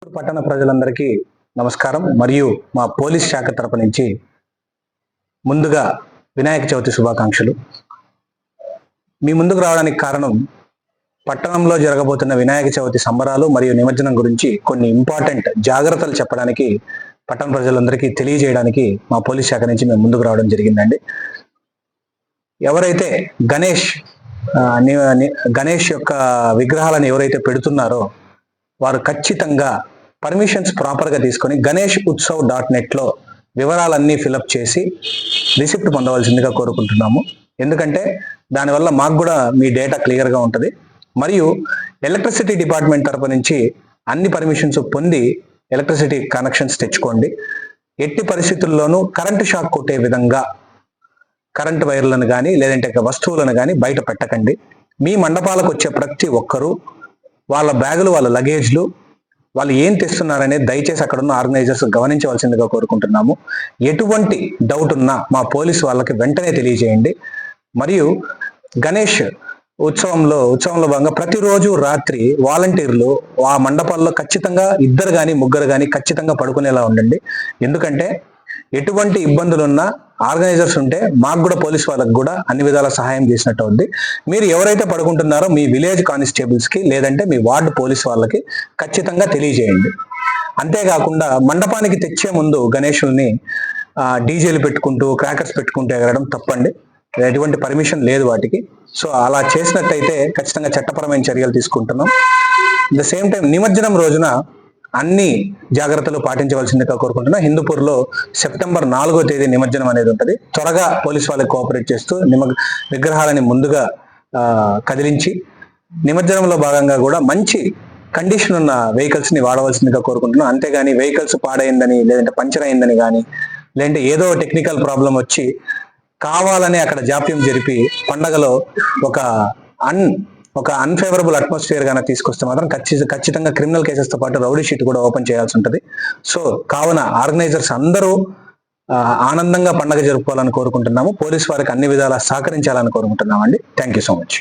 పట్టణ ప్రజలందరికీ నమస్కారం మరియు మా పోలీస్ శాఖ తరపు నుంచి ముందుగా వినాయక చవితి శుభాకాంక్షలు. మీ ముందుకు రావడానికి కారణం పట్టణంలో జరగబోతున్న వినాయక చవితి సంబరాలు మరియు నిమజ్జనం గురించి కొన్ని ఇంపార్టెంట్ జాగ్రత్తలు చెప్పడానికి పట్టణ ప్రజలందరికీ తెలియజేయడానికి మా పోలీస్ శాఖ నుంచి మేము ముందుకు రావడం జరిగిందండి. ఎవరైతే గణేష్ యొక్క విగ్రహాలను ఎవరైతే పెడుతున్నారో వారు ఖచ్చితంగా పర్మిషన్స్ ప్రాపర్గా తీసుకొని ganeshutshav.net లో వివరాలన్నీ ఫిలప్ చేసి రిసిప్ట్ పొందవలసిందిగా కోరుకుంటున్నాము. ఎందుకంటే దానివల్ల మాకు కూడా మీ డేటా క్లియర్గా ఉంటుంది. మరియు ఎలక్ట్రిసిటీ డిపార్ట్మెంట్ తరపు నుంచి అన్ని పర్మిషన్స్ పొంది ఎలక్ట్రిసిటీ కనెక్షన్స్ తెచ్చుకోండి. ఎట్టి పరిస్థితుల్లోనూ కరెంటు షాక్ కొట్టే విధంగా కరెంటు వైర్లను కానీ లేదంటే వస్తువులను కానీ బయట పెట్టకండి. మీ మండపాలకు వచ్చే ప్రతి ఒక్కరూ వాళ్ళ బ్యాగులు, వాళ్ళ లగేజ్లు, వాళ్ళు ఏం తెస్తున్నారనేది దయచేసి అక్కడ ఉన్న ఆర్గనైజర్స్ గమనించవలసిందిగా కోరుకుంటున్నాము. ఎటువంటి డౌట్ ఉన్నా మా పోలీసు వాళ్ళకి వెంటనే తెలియజేయండి. మరియు గణేష్ ఉత్సవంలో భాగంగా ప్రతిరోజు రాత్రి వాలంటీర్లు ఆ మండపాల్లో ఖచ్చితంగా 2 కానీ 3 కానీ ఖచ్చితంగా పడుకునేలా ఉండండి. ఎందుకంటే ఎటువంటి ఇబ్బందులున్నా ఆర్గనైజర్స్ ఉంటే మాకు కూడా పోలీస్ వాళ్ళకి కూడా అన్ని విధాల సహాయం చేసినట్టు అవుద్ది. మీరు ఎవరైతే పడుకుంటున్నారో మీ విలేజ్ కానిస్టేబుల్స్కి లేదంటే మీ వార్డు పోలీస్ వాళ్ళకి ఖచ్చితంగా తెలియజేయండి. అంతేకాకుండా మండపానికి తెచ్చే ముందు గణేషుల్ని డీజేలు పెట్టుకుంటూ క్రాకర్స్ పెట్టుకుంటూ ఎగరడం తప్పండి. ఎటువంటి పర్మిషన్ లేదు వాటికి. సో అలా చేసినట్టయితే ఖచ్చితంగా చట్టపరమైన చర్యలు తీసుకుంటున్నాం. ద సేమ్ టైం నిమజ్జనం రోజున అన్ని జాగ్రత్తలు పాటించవలసిందిగా కోరుకుంటున్నా. హిందూపూర్లో సెప్టెంబర్ 4వ తేదీ నిమజ్జనం అనేది ఉంటుంది. త్వరగా పోలీస్ వాళ్ళకి కోఆపరేట్ చేస్తూ విగ్రహాలని ముందుగా కదిలించి నిమజ్జనంలో భాగంగా కూడా మంచి కండిషన్ ఉన్న వెహికల్స్ ని వాడవలసిందిగా కోరుకుంటున్నాం. అంతేగాని వెహికల్స్ పాడైందని లేదంటే పంచర్ అయిందని కానీ లేదంటే ఏదో టెక్నికల్ ప్రాబ్లం వచ్చి కావాలని అక్కడ జాప్యం జరిపి పండగలో ఒక అన్ఫేవరబుల్ అట్మాస్ఫియర్ గానే తీసుకొస్తే మాత్రం ఖచ్చితంగా క్రిమినల్ కేసెస్ తో పాటు రౌడీ షీట్ కూడా ఓపెన్ చేయాల్సి ఉంటుంది. సో కావున ఆర్గనైజర్స్ అందరూ ఆనందంగా పండగ జరుపుకోవాలని కోరుకుంటున్నాము. పోలీస్ వారికి అన్ని విధాలా సహకరించాలని కోరుకుంటున్నామండి. Thank you so much.